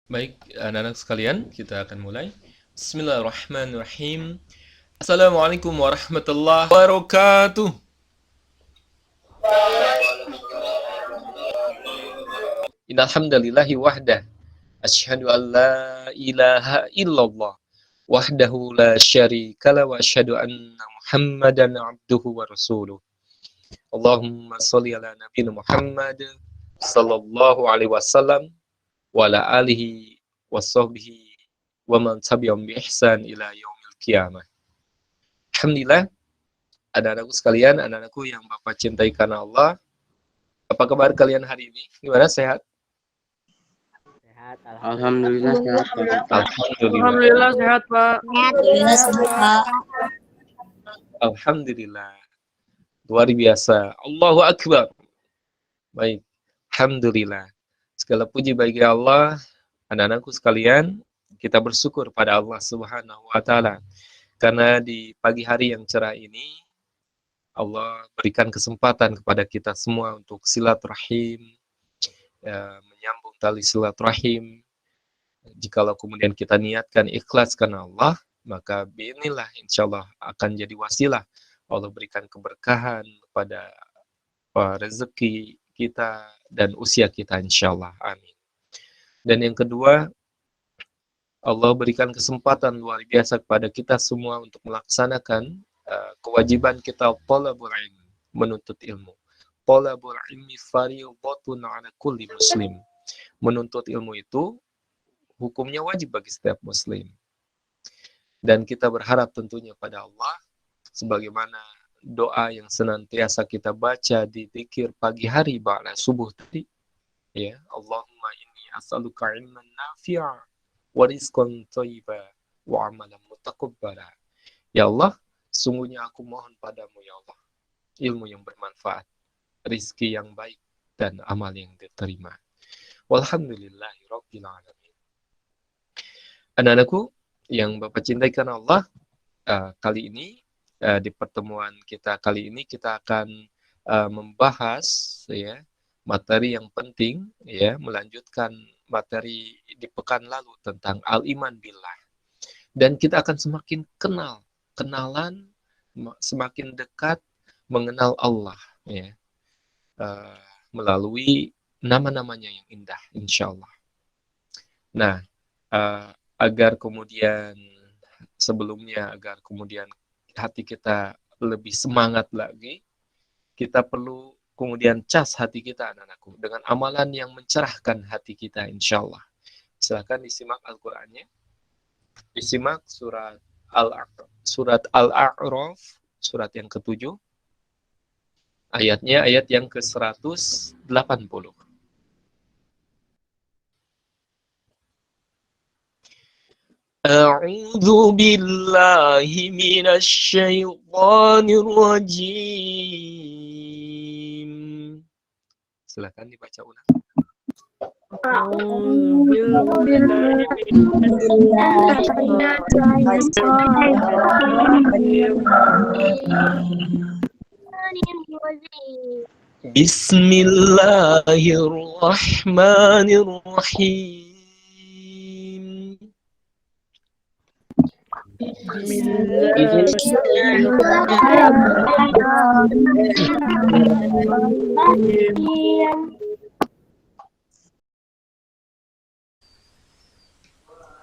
Baik, anak-anak sekalian, kita akan mulai. Bismillahirrahmanirrahim. Assalamualaikum warahmatullahi wabarakatuh. Innal hamdalillahi wahdah. Asyhadu an la ilaha illallah wahdahu la syarika la wa asyhadu anna Muhammadan abduhu wa rasuluh. Allahumma shalli ala nabiyina Muhammad sallallahu alaihi wasallam wa ala alihi washabbihi wa man tabi'ahum bi ihsan ila yaumil qiyamah. Alhamdulillah, anak-anakku sekalian, anak-anakku yang Bapak cintai karena Allah. Apa kabar kalian hari ini? Gimana, sehat? Sehat, Alhamdulillah sehat Pak. Alhamdulillah. Sehat, Pak. Alhamdulillah sehat, Pak. Alhamdulillah. Luar biasa. Allahu Akbar. Baik. Alhamdulillah. Segala puji bagi Allah. Anak-anakku sekalian, kita bersyukur pada Allah Subhanahu wa taala karena di pagi hari yang cerah ini Allah berikan kesempatan kepada kita semua untuk silaturahim, menyambung tali silaturahim. Jikalau kemudian kita niatkan ikhlas karena Allah, maka biinilah insyaallah akan jadi wasilah Allah berikan keberkahan kepada rezeki kita dan usia kita insyaallah. Amin. Dan yang kedua, Allah berikan kesempatan luar biasa kepada kita semua untuk melaksanakan kewajiban kita thalabul ilmi, menuntut ilmu. Thalabul ilmi fardhatun 'ala kulli muslim. Menuntut ilmu itu hukumnya wajib bagi setiap muslim. Dan kita berharap tentunya pada Allah sebagaimana doa yang senantiasa kita baca di zikir pagi hari ba'da subuh tadi, ya, Allahumma inni as'aluka ilman nafi'a wa rizqan thayyiba wa amalan mutaqabbala. Ya Allah, sungguhnya aku mohon padamu ya Allah, ilmu yang bermanfaat, rizki yang baik, dan amal yang diterima. Walhamdulillahi rabbil alamin. Anak-anakku yang Bapak cintai karena Allah, kali ini di pertemuan kita kali ini kita akan membahas ya materi yang penting, ya, melanjutkan materi di pekan lalu tentang al-iman billah. Dan kita akan semakin kenalan, semakin dekat mengenal Allah, ya, melalui nama-namanya yang indah, insyaallah. Nah, agar kemudian hati kita lebih semangat lagi, kita perlu kemudian cas hati kita, anak-anakku, dengan amalan yang mencerahkan hati kita, insyaallah. Silakan disimak Al-Qur'annya. Disimak surat Al-A'raf, surat yang ke-7. Ayatnya ayat yang ke-180. A'udzu billahi minasy syaithanir rajim. Silakan dibaca ulang. Bismillahirrahmanirrahim.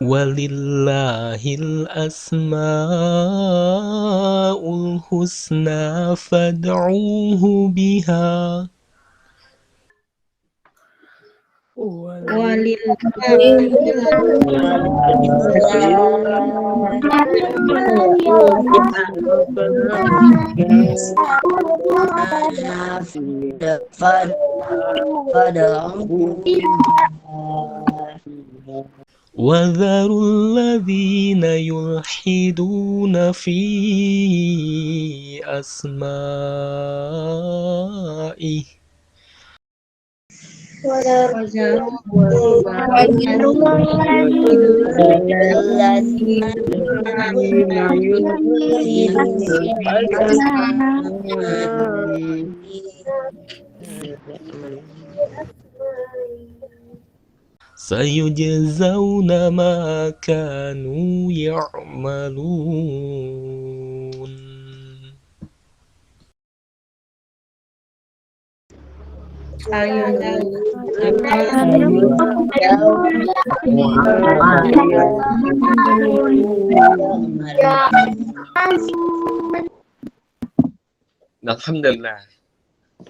Walillahil asmaul husna fad'uhu biha. وَذَرُوا الَّذِينَ يُلْحِدُونَ فِي أَسْمَائِهِ sayujzauna ma kanu ya'malun. Alhamdulillah.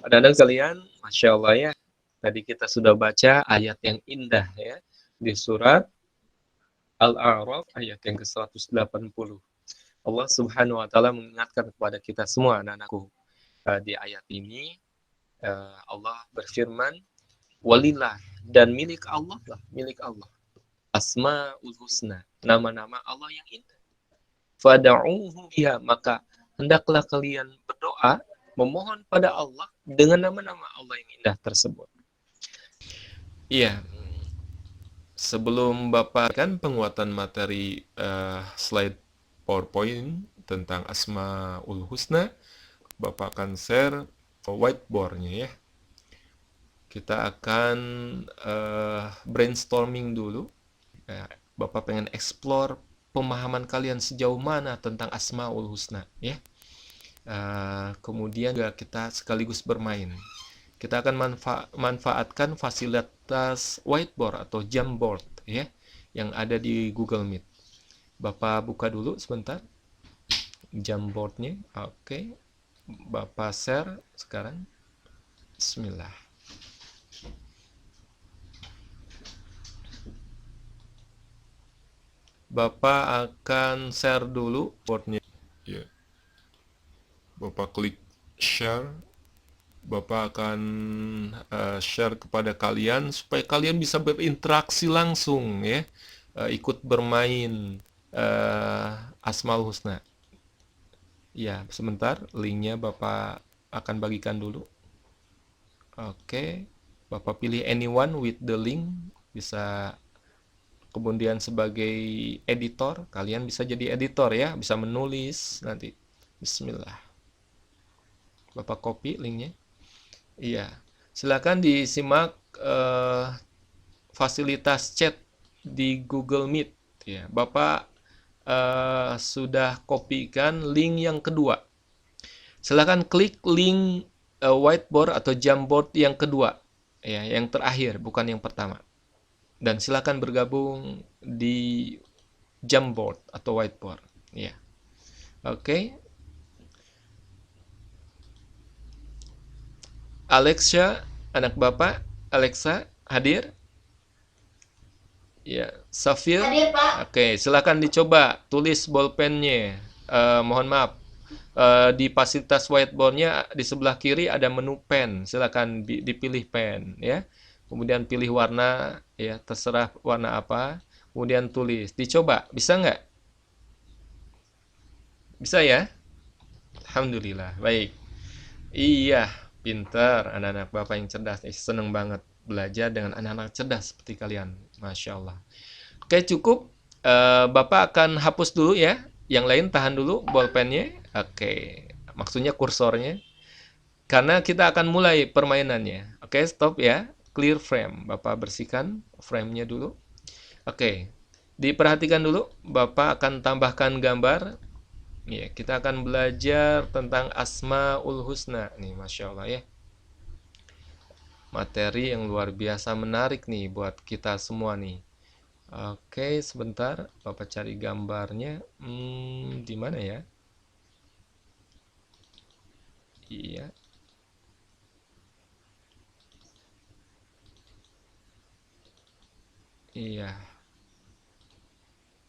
Anak-anak sekalian, Masya Allah ya. Tadi kita sudah baca ayat yang indah ya. Di surat Al-A'raf ayat yang ke-180. Allah Subhanahu wa taala mengingatkan kepada kita semua anak-anakku. Di ayat ini Allah berfirman, walillah, dan milik Allah lah, milik Allah. Asmaul husna, nama-nama Allah yang indah. Fada'uhu biha, maka hendaklah kalian berdoa, memohon pada Allah dengan nama-nama Allah yang indah tersebut. Iya, sebelum Bapak kan penguatan materi slide PowerPoint tentang Asmaul Husna, Bapak akan share whiteboard-nya ya. Kita akan brainstorming dulu. Bapak pengen explore pemahaman kalian sejauh mana tentang Asmaul Husna ya. Kemudian juga kita sekaligus bermain. Kita akan manfaatkan fasilitas whiteboard atau Jamboard ya yang ada di Google Meet. Bapak buka dulu sebentar Jamboard-nya. Oke. Bapak share sekarang. Bismillah. Bapak akan share dulu boardnya. Ya. Bapak klik share. Bapak akan share kepada kalian supaya kalian bisa berinteraksi langsung ya, ikut bermain Asmaul Husna. Ya, sebentar, linknya Bapak akan bagikan dulu. Oke, Bapak pilih anyone with the link, bisa kemudian sebagai editor, kalian bisa jadi editor ya, bisa menulis nanti. Bismillah. Bapak copy linknya. Iya, silakan disimak fasilitas chat di Google Meet. Ya, Bapak sudah kopikan link yang kedua. Silakan klik link whiteboard atau Jamboard yang kedua, ya, yang terakhir, bukan yang pertama. Dan silakan bergabung di Jamboard atau whiteboard. Ya, oke. Alexa, anak Bapak, Alexa hadir? Ya, Safir. Hadir, Pak. Oke, silakan dicoba tulis bolpennya. Mohon maaf. Di fasilitas whiteboardnya di sebelah kiri ada menu pen. Silakan dipilih pen ya. Kemudian pilih warna ya, terserah warna apa. Kemudian tulis. Dicoba, bisa nggak? Bisa ya? Alhamdulillah. Baik. Iya, pintar anak-anak Bapak yang cerdas. Seneng banget belajar dengan anak-anak cerdas seperti kalian. Masya Allah. Oke, cukup. Bapak akan hapus dulu ya. Yang lain tahan dulu bolpennya. Oke, maksudnya kursornya. Karena kita akan mulai permainannya. Oke, stop ya. Clear frame. Bapak bersihkan frame-nya dulu. Oke, diperhatikan dulu. Bapak akan tambahkan gambar. Ya, kita akan belajar tentang Asmaul Husna. Nih, Masya Allah ya. Materi yang luar biasa menarik nih buat kita semua nih. Oke, sebentar. Bapak cari gambarnya. Di mana ya? Iya. Iya.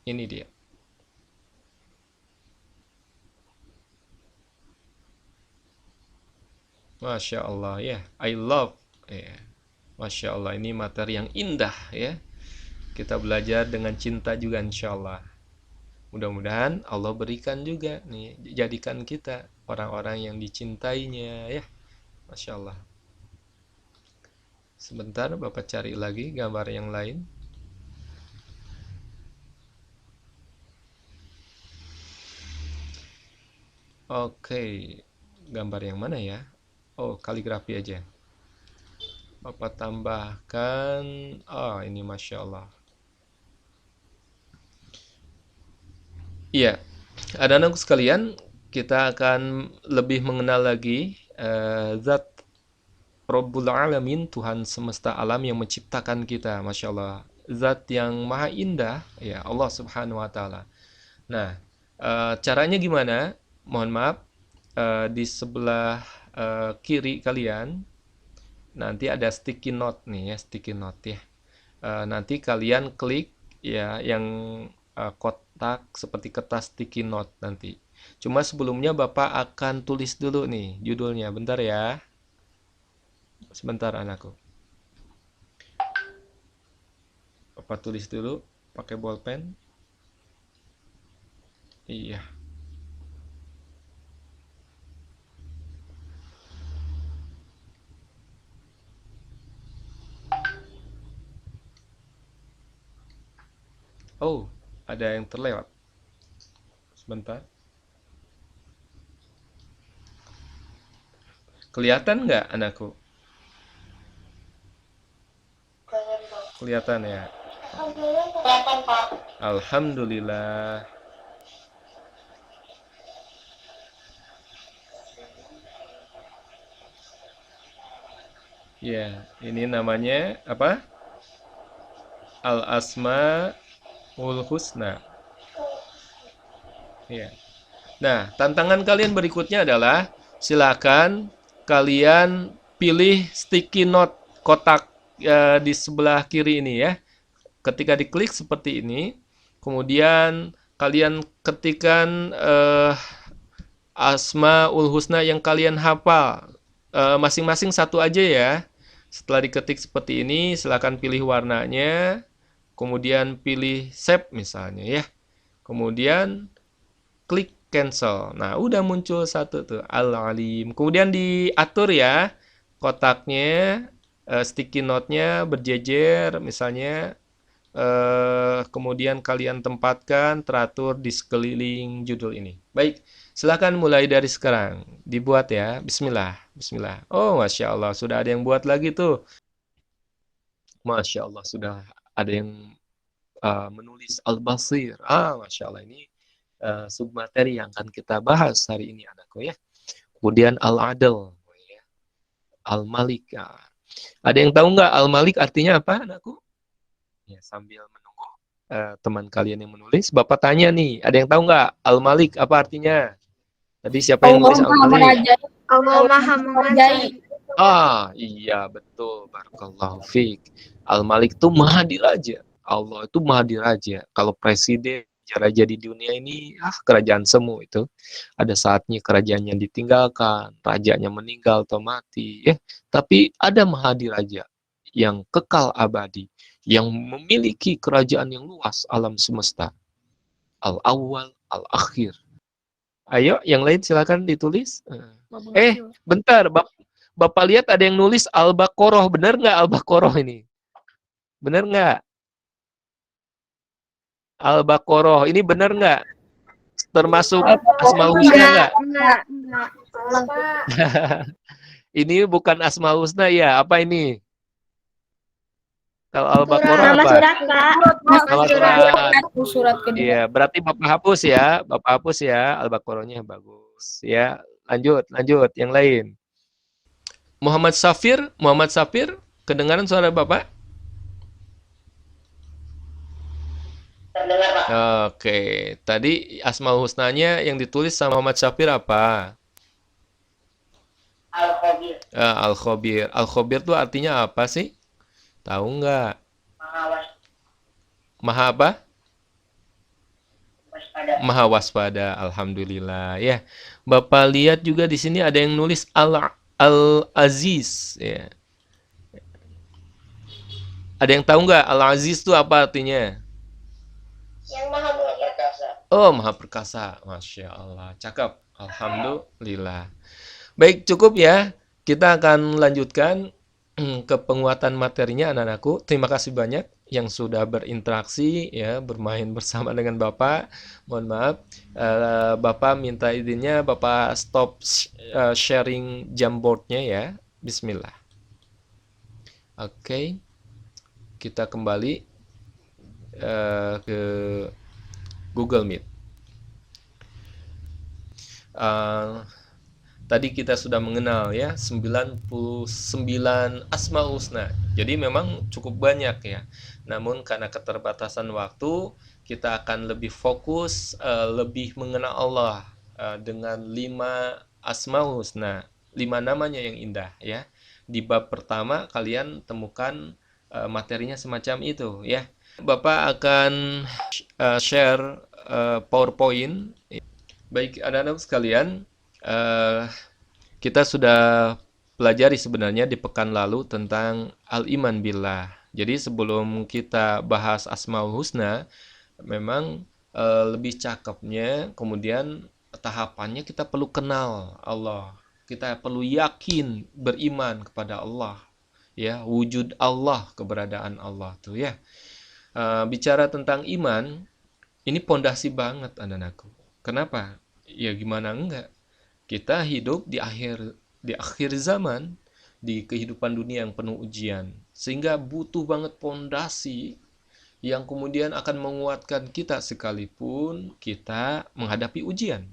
Ini dia. Masya Allah ya. I love. Ya. Masya Allah, ini materi yang indah ya. Kita belajar dengan cinta juga insya Allah. Mudah-mudahan Allah berikan juga nih, jadikan kita orang-orang yang dicintainya ya. Masya Allah. Sebentar Bapak cari lagi gambar yang lain. Oke, gambar yang mana ya? Oh, kaligrafi aja. Bapak tambahkan. Oh, ini Masya Allah. Iya, anak-anakku sekalian, kita akan lebih mengenal lagi Zat Rabbul Alamin, Tuhan semesta alam yang menciptakan kita, Masya Allah. Zat yang maha indah, ya Allah Subhanahu wa Ta'ala. Nah, caranya gimana? Mohon maaf, di sebelah kiri kalian nanti ada sticky note nih ya, sticky note ya. Nanti kalian klik ya yang kotak seperti kertas sticky note nanti. Cuma sebelumnya Bapak akan tulis dulu nih judulnya. Bentar ya. Sebentar anakku. Bapak tulis dulu pakai bolpen. Iya. Oh, ada yang terlewat. Sebentar. Kelihatan nggak anakku? Kelihatan ya. Alhamdulillah. Ya, ini namanya apa? Al-Asmaul Husna. Ya. Nah, tantangan kalian berikutnya adalah silakan kalian pilih sticky note kotak di sebelah kiri ini ya. Ketika diklik seperti ini, kemudian kalian ketikkan Asmaul Husna yang kalian hafal. Masing-masing satu aja ya. Setelah diketik seperti ini, silakan pilih warnanya, kemudian pilih save misalnya ya. Kemudian klik cancel. Nah, udah muncul satu tuh, Al-Alim. Kemudian diatur ya kotaknya, sticky note-nya berjejer misalnya, kemudian kalian tempatkan teratur di sekeliling judul ini. Baik, silakan mulai dari sekarang. Dibuat ya. Bismillah. Bismillah. Oh, Masya Allah. Sudah ada yang buat lagi tuh. Masya Allah. Sudah ada yang menulis Al-Basir. Masya Allah. Ini submateri yang akan kita bahas hari ini, anakku ya. Kemudian Al-Adl. Al-Malik. Ada yang tahu nggak Al-Malik artinya apa, anakku? Ya, sambil menunggu teman kalian yang menulis, Bapak tanya nih, ada yang tahu nggak Al-Malik apa artinya? Tadi siapa yang nulis Al-Malik? Allah Maha Menguasai. Iya betul. Barakallahu fiik. Al-Malik itu maha diraja. Allah itu maha diraja. Kalau presiden, raja di dunia ini, kerajaan semu itu. Ada saatnya kerajaannya ditinggalkan, rajanya meninggal atau mati. Tapi ada maha diraja yang kekal abadi, yang memiliki kerajaan yang luas alam semesta. Al-Awwal, Al-Akhir. Ayo, yang lain silakan ditulis. Bentar, Bapak lihat ada yang nulis Al-Baqarah. Benar nggak Al-Baqarah ini? Benar nggak? Al-Baqarah. Ini benar nggak? Termasuk Asmaul Husna nggak? Enggak. Ini bukan Asmaul Husna ya? Apa ini? Kalau Al-Baqarah Nama apa? surat, Kak. Nama surat. Surat kedua. Iya, berarti Bapak hapus ya. Bapak hapus ya. Al-Baqarahnya bagus. Ya, lanjut. Yang lain. Muhammad Safir, kedengaran suara Bapak? Terdengar, Pak. Oke, tadi Asmaul Husnanya yang ditulis sama Muhammad Safir apa? Al-Khabir. Al-Khabir. Al-Khabir itu artinya apa sih? Tahu nggak? Maha apa? Waspada. Maha waspada. Alhamdulillah. Ya, Bapak lihat juga di sini ada yang nulis Al-Aziz. Ya. Ada yang tahu nggak Al-Aziz itu apa artinya? Yang maha perkasa. Oh, maha perkasa. Masya Allah. Cakep. Alhamdulillah. Baik, cukup ya. Kita akan lanjutkan ke penguatan materinya, anak-anakku. Terima kasih banyak yang sudah berinteraksi, ya, bermain bersama dengan Bapak. Mohon maaf, Bapak minta izinnya, Bapak stop sharing Jamboardnya ya. Bismillah. Oke, kita kembali ke Google Meet. Tadi kita sudah mengenal ya 99 Asmaul Husna. Jadi memang cukup banyak ya. Namun karena keterbatasan waktu, kita akan lebih fokus lebih mengenal Allah dengan 5 Asmaul Husna, 5 namanya yang indah ya. Di bab pertama kalian temukan materinya semacam itu ya. Bapak akan share PowerPoint. Baik, anak-anak sekalian, kita sudah pelajari sebenarnya di pekan lalu tentang al-iman billah. Jadi sebelum kita bahas Asmaul Husna, memang lebih cakepnya, kemudian tahapannya kita perlu kenal Allah. Kita perlu yakin, beriman kepada Allah. Ya, wujud Allah, keberadaan Allah tuh ya. Bicara tentang iman, ini pondasi banget anak-anakku. Kenapa? Ya gimana enggak? Kita hidup di akhir zaman, di kehidupan dunia yang penuh ujian, sehingga butuh banget pondasi yang kemudian akan menguatkan kita sekalipun kita menghadapi ujian.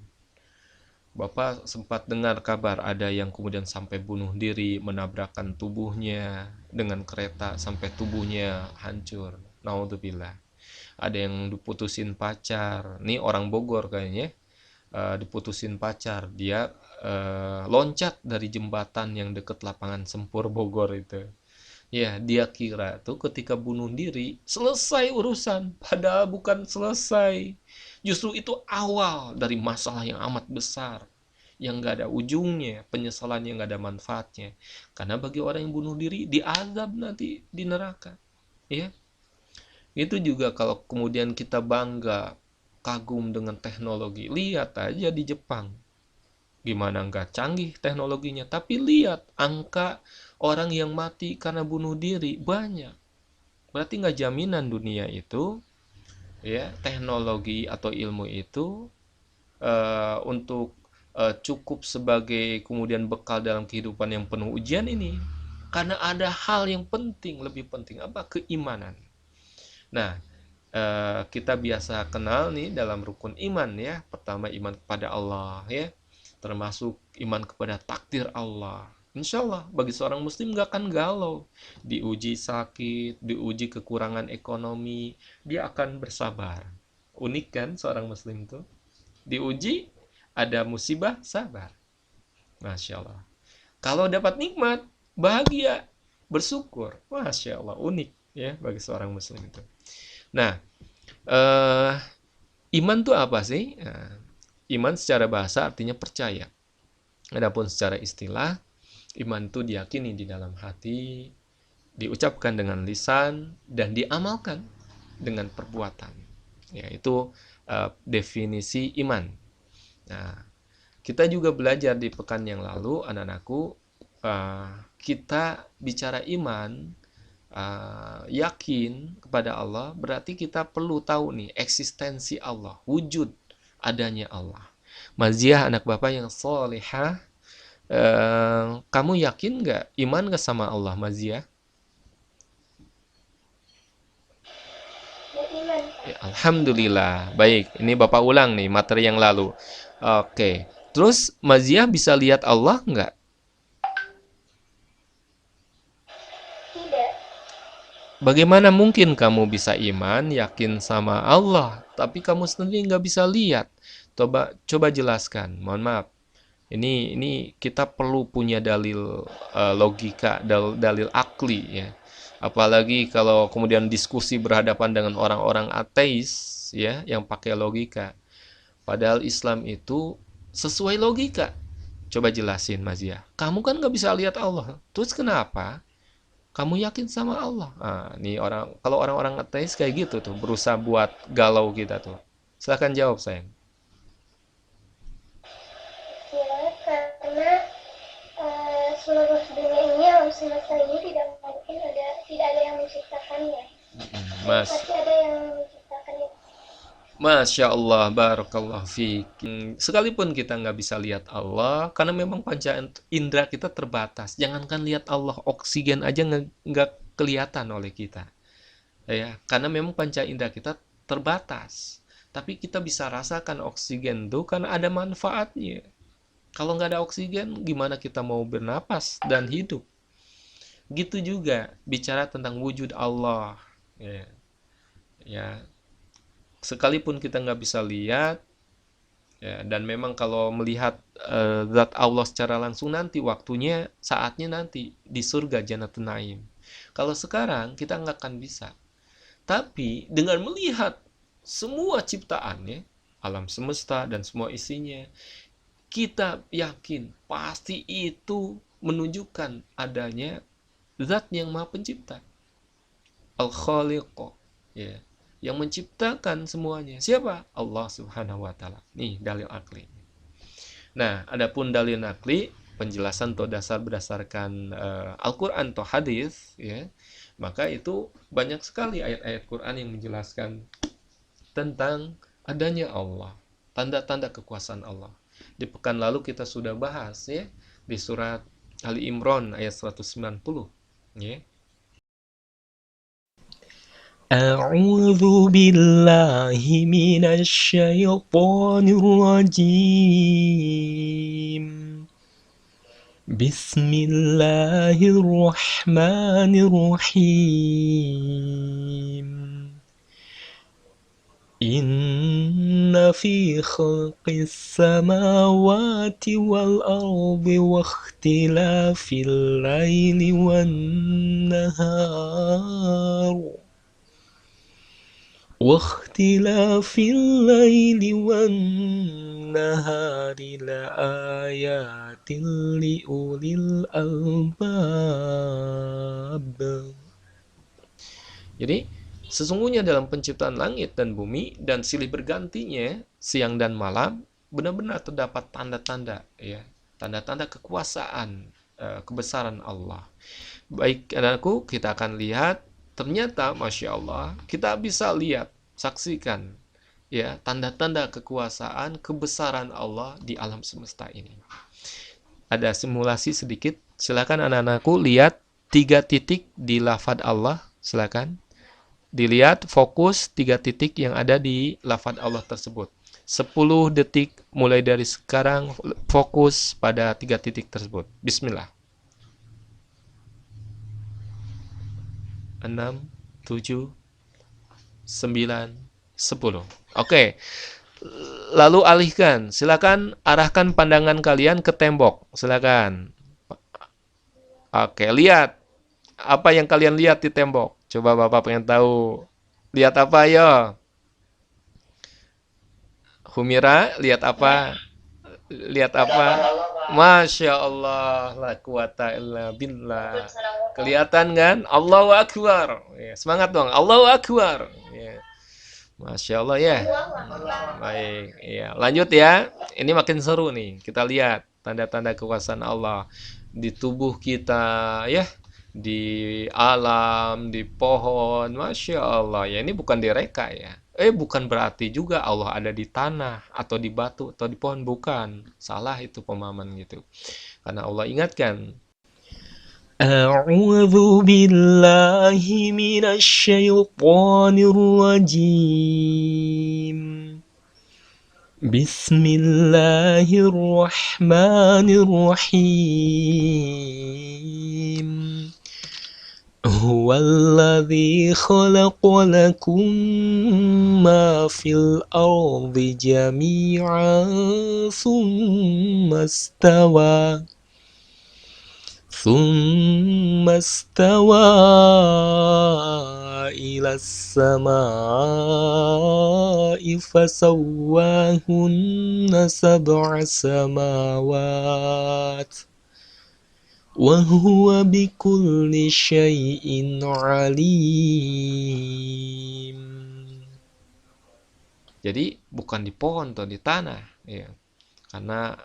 Bapak sempat dengar kabar ada yang kemudian sampai bunuh diri, menabrakkan tubuhnya dengan kereta sampai tubuhnya hancur. Naudzubillah. Ada yang diputusin pacar. Nih orang Bogor kayaknya. Diputusin pacar, dia loncat dari jembatan yang dekat lapangan Sempur Bogor itu. Ya, dia kira tuh ketika bunuh diri selesai urusan, padahal bukan selesai. Justru itu awal dari masalah yang amat besar, yang gak ada ujungnya, penyesalan yang gak ada manfaatnya. Karena bagi orang yang bunuh diri, diazab nanti di neraka. Ya, itu juga kalau kemudian kita bangga kagum dengan teknologi. Lihat aja di Jepang. Gimana nggak canggih teknologinya. Tapi lihat angka orang yang mati karena bunuh diri. Banyak. Berarti nggak jaminan dunia itu, ya, teknologi atau ilmu itu untuk cukup sebagai kemudian bekal dalam kehidupan yang penuh ujian ini. Karena ada hal yang penting, lebih penting. Apa? Keimanan. Nah, kita biasa kenal nih dalam rukun iman ya. Pertama iman kepada Allah ya, termasuk iman kepada takdir Allah. Insya Allah bagi seorang muslim gak akan galau. Diuji sakit, diuji kekurangan ekonomi, dia akan bersabar. Unik kan seorang muslim tuh. Diuji, ada musibah, sabar. Masya Allah. Kalau dapat nikmat, bahagia, bersyukur. Masya Allah, unik ya bagi seorang muslim itu. Nah, iman itu apa sih? Iman secara bahasa artinya percaya. Adapun secara istilah, iman itu diyakini di dalam hati, diucapkan dengan lisan, dan diamalkan dengan perbuatan. Ya, itu definisi iman. Nah, kita juga belajar di pekan yang lalu, anak-anakku, kita bicara iman, yakin kepada Allah, berarti kita perlu tahu nih eksistensi Allah, wujud adanya Allah. Maziah anak bapak yang solehah, kamu yakin nggak, iman nggak sama Allah Maziah? Ya, alhamdulillah. Baik, ini bapak ulang nih materi yang lalu. Oke, terus Maziah bisa lihat Allah nggak? Bagaimana mungkin kamu bisa iman, yakin sama Allah, tapi kamu sendiri nggak bisa lihat? Coba jelaskan. Mohon maaf. Ini kita perlu punya dalil logika, dalil akli ya. Apalagi kalau kemudian diskusi berhadapan dengan orang-orang ateis ya, yang pakai logika. Padahal Islam itu sesuai logika. Coba jelasin, Mazia. Kamu kan nggak bisa lihat Allah. Terus kenapa kamu yakin sama Allah? Nih kalau orang-orang ateis kayak gitu tuh, berusaha buat galau kita tuh. Silahkan jawab, sayang. Ya, karena seluruh dunia ini, alam semesta ini tidak ada yang menciptakannya. Mas. Pasti ada yang menciptakannya. Masya Allah, barakallah fiik. Sekalipun kita nggak bisa lihat Allah, karena memang panca indera kita terbatas. Jangankan lihat Allah, oksigen aja nggak kelihatan oleh kita. Ya, karena memang panca indera kita terbatas. Tapi kita bisa rasakan oksigen itu karena ada manfaatnya. Kalau nggak ada oksigen, gimana kita mau bernapas dan hidup? Gitu juga bicara tentang wujud Allah. Ya, ya. Sekalipun kita nggak bisa lihat, ya, dan memang kalau melihat zat Allah secara langsung nanti waktunya, saatnya nanti di surga Jannatul Naim. Kalau sekarang kita nggak akan bisa. Tapi dengan melihat semua ciptaannya, alam semesta dan semua isinya, kita yakin pasti itu menunjukkan adanya zat yang maha pencipta. Al-Khaliq, ya, yang menciptakan semuanya. Siapa? Allah Subhanahu wa taala. Nih dalil akli. Nah, adapun dalil nakli, penjelasan atau dasar berdasarkan Al-Qur'an atau hadis, ya. Maka itu banyak sekali ayat-ayat Quran yang menjelaskan tentang adanya Allah, tanda-tanda kekuasaan Allah. Di pekan lalu kita sudah bahas, ya, di surat Ali Imran ayat 190, ya. أعوذ بالله من الشيطان الرجيم بسم الله الرحمن الرحيم إن في خلق السماوات والأرض واختلاف الليل والنهار لآيات لأولي الألباب. Jadi sesungguhnya dalam penciptaan langit dan bumi dan silih bergantinya siang dan malam benar-benar terdapat tanda-tanda, ya, tanda-tanda kekuasaan, kebesaran Allah. Baik anakku, kita akan lihat. Ternyata, Masya Allah, kita bisa lihat, saksikan, ya, tanda-tanda kekuasaan, kebesaran Allah di alam semesta ini. Ada simulasi sedikit. Silakan anak-anakku lihat 3 titik di lafaz Allah. Silakan dilihat, fokus 3 titik yang ada di lafaz Allah tersebut. 10 detik mulai dari sekarang, fokus pada 3 titik tersebut. Bismillah. 6, 7, 9, 10. Oke. Lalu alihkan. Silakan arahkan pandangan kalian ke tembok. Silakan. Oke, lihat. Apa yang kalian lihat di tembok? Coba Bapak pengen tahu. Lihat apa, ayo? Humira, lihat apa? Lihat apa? Masya Allah, la quwata illa billah. Kelihatan kan? Allahu Akbar. Ya, semangat dong. Allahu Akbar. Ya. Masya Allah, ya. Baik. Ya. Lanjut ya. Ini makin seru nih. Kita lihat tanda-tanda kekuasaan Allah di tubuh kita, ya. Di alam, di pohon. Masya Allah. Ya, ini bukan direka ya. Bukan berarti juga Allah ada di tanah atau di batu atau di pohon, bukan. Salah itu pemahaman gitu. Karena Allah ingatkan, A'udzu billahi minasy syaithanir rajim. Bismillahirrahmanirrahim. Huwallazi khalaqa lakum ma fil ardi jami'an thumma istawa ila as-samaa'i fasawwahunna sab'a samawat wa huwa bikulli syai'in alim. Jadi bukan di pohon atau di tanah, ya. Karena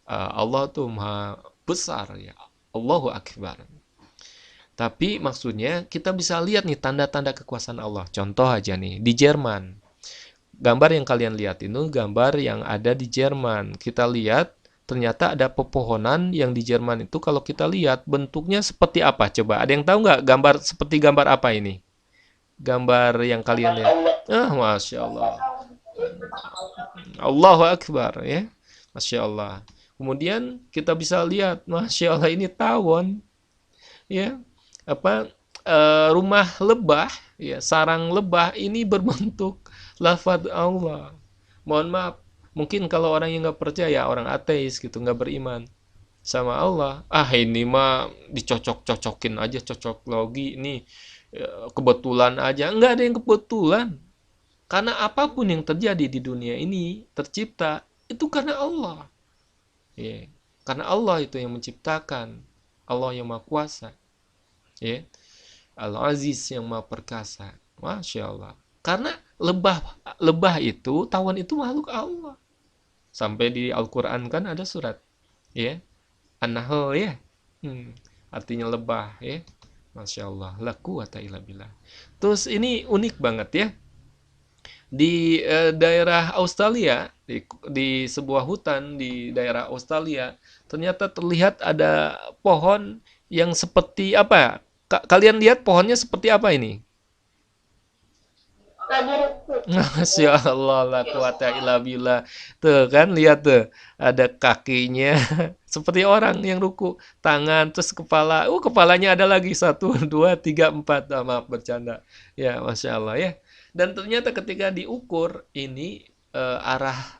Allah tuh maha besar, ya. Allahu Akbar. Tapi maksudnya kita bisa lihat nih tanda-tanda kekuasaan Allah. Contoh aja nih, di Jerman. Gambar yang kalian lihat itu gambar yang ada di Jerman. Kita lihat ternyata ada pepohonan yang di Jerman itu kalau kita lihat bentuknya seperti apa? Coba ada yang tahu nggak gambar seperti gambar apa ini? Gambar yang kalian lihat. Masya Allah. Allahu Akbar ya. Masya Allah. Kemudian kita bisa lihat, Masya Allah ini tawon. Ya, rumah lebah, ya, sarang lebah ini berbentuk lafaz Allah. Mohon maaf, mungkin kalau orang yang nggak percaya, orang ateis gitu, nggak beriman sama Allah, ini mah dicocok-cocokin aja, cocok logi, ini kebetulan aja. Nggak ada yang kebetulan. Karena apapun yang terjadi di dunia ini, tercipta, itu karena Allah. Ya, karena Allah itu yang menciptakan. Allah yang Maha Kuasa. Ya. Al-Aziz yang Maha Perkasa. Masya Allah. Karena lebah itu, tawon itu makhluk Allah. Sampai di Al-Quran kan ada surat. Ya. An-Nahl ya. Artinya lebah ya. Masya Allah. La quwata illa billah. Terus ini unik banget ya. Di daerah Australia, di sebuah hutan di daerah Australia, ternyata terlihat ada pohon yang seperti apa? Kalian lihat pohonnya seperti apa ini? Lagi ruku. Masya Allah, la quwata illa billah. Tuh kan, lihat tuh. Ada kakinya seperti orang yang ruku. Tangan, terus kepala. Kepalanya ada lagi. 1, 2, 3, 4. Maaf, bercanda. Ya, Masya Allah ya. Dan ternyata ketika diukur, ini arah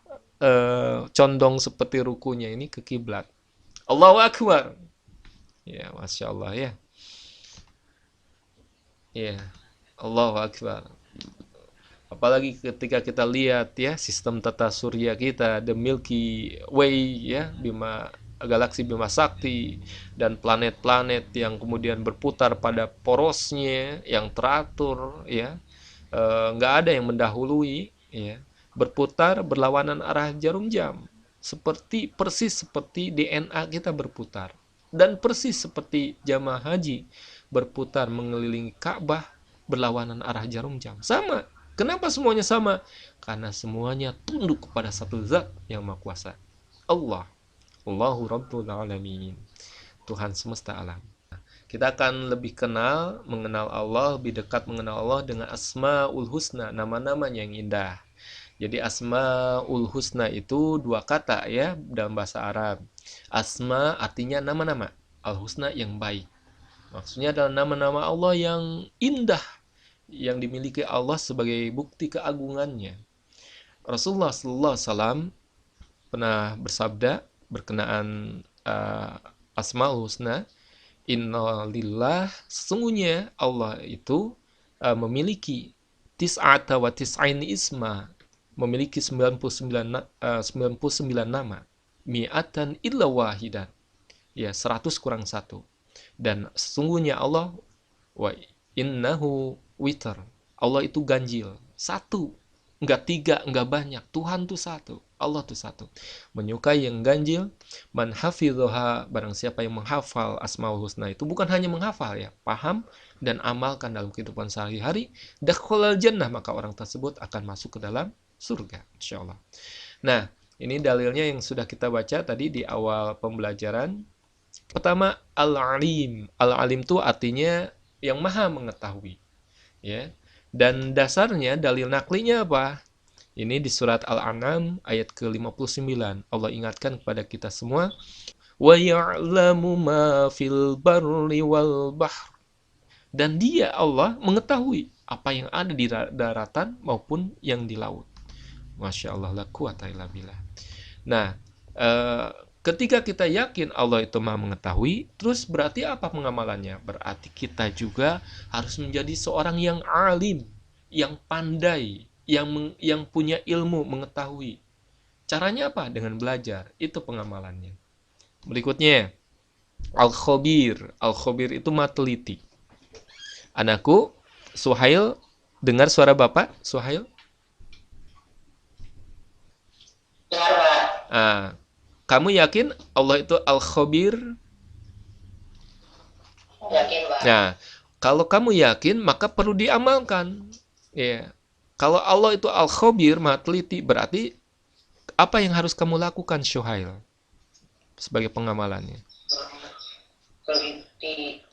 condong seperti rukunya ini ke kiblat. Allahu Akbar. Ya, Masya Allah ya. Ya, Allahu Akbar. Apalagi ketika kita lihat ya sistem tata surya kita, the Milky Way ya, galaksi Bima Sakti, dan planet-planet yang kemudian berputar pada porosnya yang teratur ya, nggak ada yang mendahului ya, berputar berlawanan arah jarum jam, persis seperti DNA kita berputar, dan persis seperti jamaah haji berputar mengelilingi Ka'bah berlawanan arah jarum jam. Sama. Kenapa semuanya sama? Karena semuanya tunduk kepada satu zat yang Maha Kuasa. Allah. Allahu Rabbul Alamin. Tuhan semesta alam. Kita akan lebih mengenal Allah, lebih dekat mengenal Allah dengan Asmaul Husna, nama-namanya yang indah. Jadi Asmaul Husna itu 2 kata ya dalam bahasa Arab. Asma artinya nama-nama, Al-Husna yang baik. Maksudnya adalah nama-nama Allah yang indah, yang dimiliki Allah sebagai bukti keagungannya. Rasulullah SAW pernah bersabda berkenaan Asmaul Husna, Innalillah, sesungguhnya Allah itu memiliki tis'ata wa tis'aini isma, memiliki 99 nama, mi'atan illa wahidan, ya 100 kurang 1. Dan sesungguhnya Allah wa innahu witr, Allah itu ganjil, 1, enggak 3, enggak banyak. Tuhan tuh 1, Allah tuh 1. Menyukai yang ganjil. Man hafidhoha, barang siapa yang menghafal Asmaul Husna itu, bukan hanya menghafal ya, paham dan amalkan dalam kehidupan sehari-hari, dakhalal jannah, maka orang tersebut akan masuk ke dalam surga insyaallah. Nah, ini dalilnya yang sudah kita baca tadi di awal pembelajaran. Pertama, Al-Alim. Al-Alim itu artinya yang maha mengetahui. Ya. Dan dasarnya dalil naklinya apa? Ini di surat Al-An'am ayat ke-59. Allah ingatkan kepada kita semua, wa ya'lamu ma fil barri wal bahr. Dan Dia Allah mengetahui apa yang ada di daratan maupun yang di laut. Masya Allah, la quwata illa billah. Nah, ketika kita yakin Allah itu maha mengetahui, terus berarti apa pengamalannya? Berarti kita juga harus menjadi seorang yang alim, yang pandai, yang punya ilmu, mengetahui. Caranya apa? Dengan belajar. Itu pengamalannya. Berikutnya, Al-Khabir. Al-Khabir itu maha teliti. Anakku, Suhail, dengar suara Bapak? Suhail? Kamu yakin Allah itu Al-Khabir? Yakin, Pak. Nah, kalau kamu yakin, maka perlu diamalkan. Ya. Kalau Allah itu Al-Khabir, Maha Teliti, berarti apa yang harus kamu lakukan, Syuhail, sebagai pengamalannya? Teliti,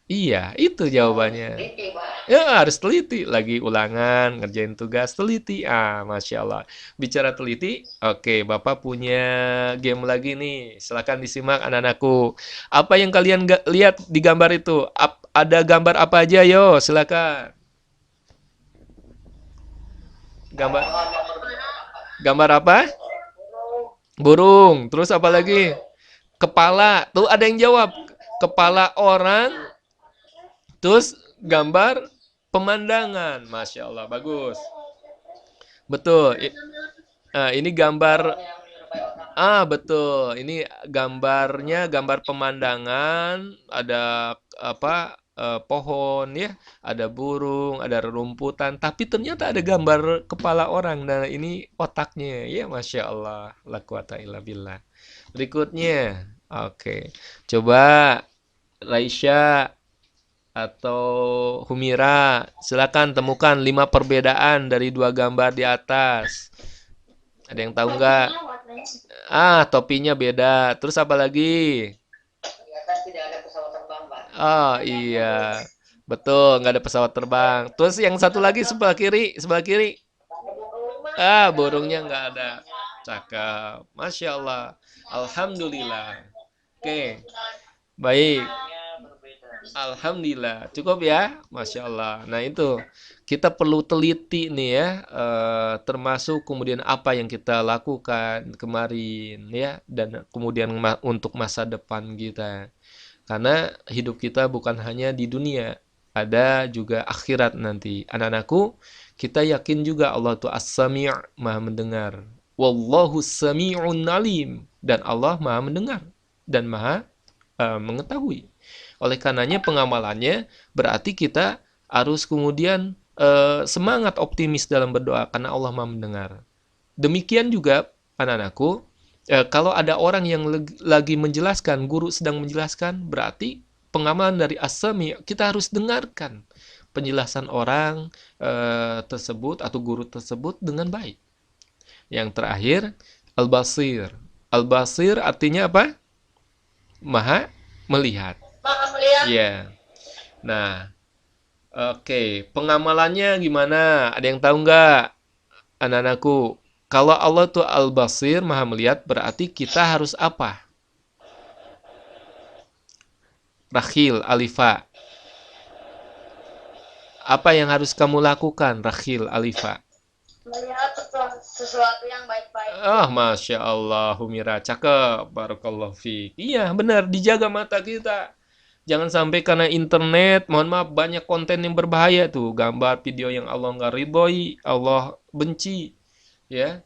Iya, itu jawabannya. teliti, Pak. Ya, harus teliti. Lagi ulangan, ngerjain tugas, teliti. Masya Allah. Bicara teliti, oke, Bapak punya game lagi nih. Silakan disimak anak-anakku. Apa yang kalian lihat di gambar itu? Ada gambar apa aja, yo? Silakan. Gambar apa? Burung. Terus apa lagi? Kepala. Tuh ada yang jawab. Kepala orang. Terus gambar pemandangan. Masya Allah, bagus. Betul. Ini gambar. Betul. Ini gambarnya gambar pemandangan. Ada apa? Pohon ya, ada burung, ada rerumputan. Tapi ternyata ada gambar kepala orang. Nah, ini otaknya. Ya, Masya Allah. La quwata illa billah. Berikutnya. Oke. Coba Raisya atau Humira, silakan temukan 5 perbedaan dari 2 gambar di atas. Ada yang tahu nggak? Topinya beda. Terus apa lagi? Di atas tidak ada pesawat terbang, Pak. Oh iya, betul, nggak ada pesawat terbang. Terus yang satu lagi sebelah kiri, burungnya nggak ada. Cakep, Masya Allah, Alhamdulillah. Oke, baik. Alhamdulillah, cukup ya, Masya Allah. Nah itu, kita perlu teliti nih ya, termasuk kemudian apa yang kita lakukan kemarin ya, dan kemudian untuk masa depan kita. Karena hidup kita bukan hanya di dunia, ada juga akhirat nanti. Anak-anakku, kita yakin juga Allah itu As-Sami', Maha mendengar. Wallahu Sami'un Alim, dan Allah Maha mendengar dan Maha mengetahui. Oleh karenanya pengamalannya berarti kita harus kemudian semangat optimis dalam berdoa karena Allah Maha mendengar. Demikian juga anak-anakku, kalau ada orang yang lagi menjelaskan, guru sedang menjelaskan, berarti pengamalan dari As-Sami', kita harus dengarkan penjelasan orang tersebut atau guru tersebut dengan baik. Yang terakhir, Al-Basir. Al-Basir artinya apa? Maha melihat. Ya. Nah, oke. Pengamalannya gimana? Ada yang tahu nggak, anak-anakku? Kalau Allah itu Al-Basir, Maha melihat, berarti kita harus apa? Rakhil, Alifa. Apa yang harus kamu lakukan, Rakhil, Alifa? Melihat sesuatu yang baik-baik. Masya Allah, Humira, cakep, barakallahu fiik. Iya, benar, dijaga mata kita. Jangan sampai karena internet, mohon maaf, banyak konten yang berbahaya tuh, gambar, video yang Allah nggak ridhoi, Allah benci, ya.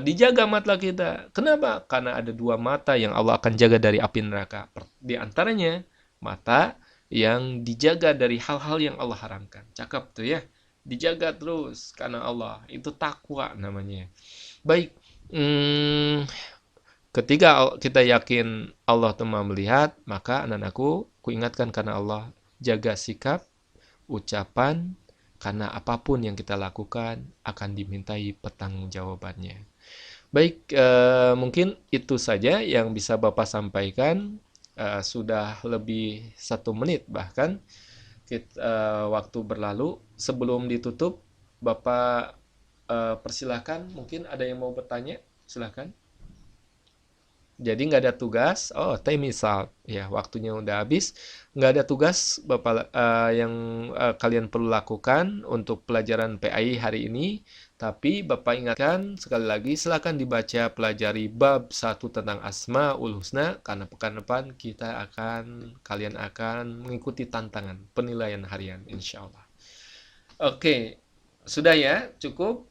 Dijaga mata kita. Kenapa? Karena ada 2 mata yang Allah akan jaga dari api neraka. Di antaranya mata yang dijaga dari hal-hal yang Allah haramkan. Cakep tuh ya. Dijaga terus karena Allah. Itu takwa namanya. Baik. Ketika kita yakin Allah Maha melihat, maka anak-anakku, kuingatkan karena Allah, jaga sikap, ucapan, karena apapun yang kita lakukan akan dimintai pertanggungjawabannya. Baik, mungkin itu saja yang bisa Bapak sampaikan. Sudah lebih 1 menit bahkan waktu berlalu. Sebelum ditutup, Bapak persilahkan, mungkin ada yang mau bertanya, silahkan. Jadi nggak ada tugas. Time is up. Ya, waktunya udah habis. Nggak ada tugas Bapak yang kalian perlu lakukan untuk pelajaran PAI hari ini. Tapi Bapak ingatkan sekali lagi, silakan dibaca, pelajari bab 1 tentang Asmaul Husna, karena pekan depan kalian akan mengikuti tantangan penilaian harian, insya Allah. Oke, sudah ya, cukup.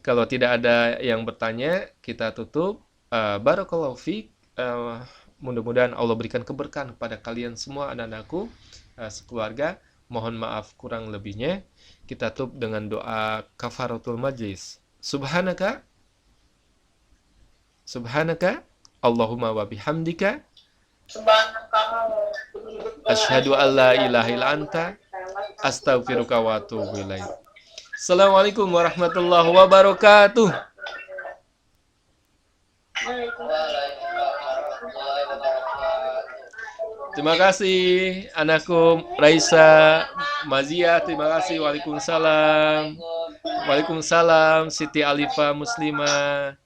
Kalau tidak ada yang bertanya, kita tutup. Barakallahu fiik. Mudah-mudahan Allah berikan keberkahan kepada kalian semua, anak-anakku, sekeluarga. Mohon maaf kurang lebihnya. Kita tutup dengan doa kafaratul majlis. Subhanaka Allahumma wa bihamdika asyhadu an la ilaha illa anta astaghfiruka wa atubu ilaik. Assalamualaikum warahmatullahi wabarakatuh. Terima kasih anakku Raisa, Mazia, terima kasih. Waalaikumsalam. Waalaikumsalam Siti Alifa Muslimah.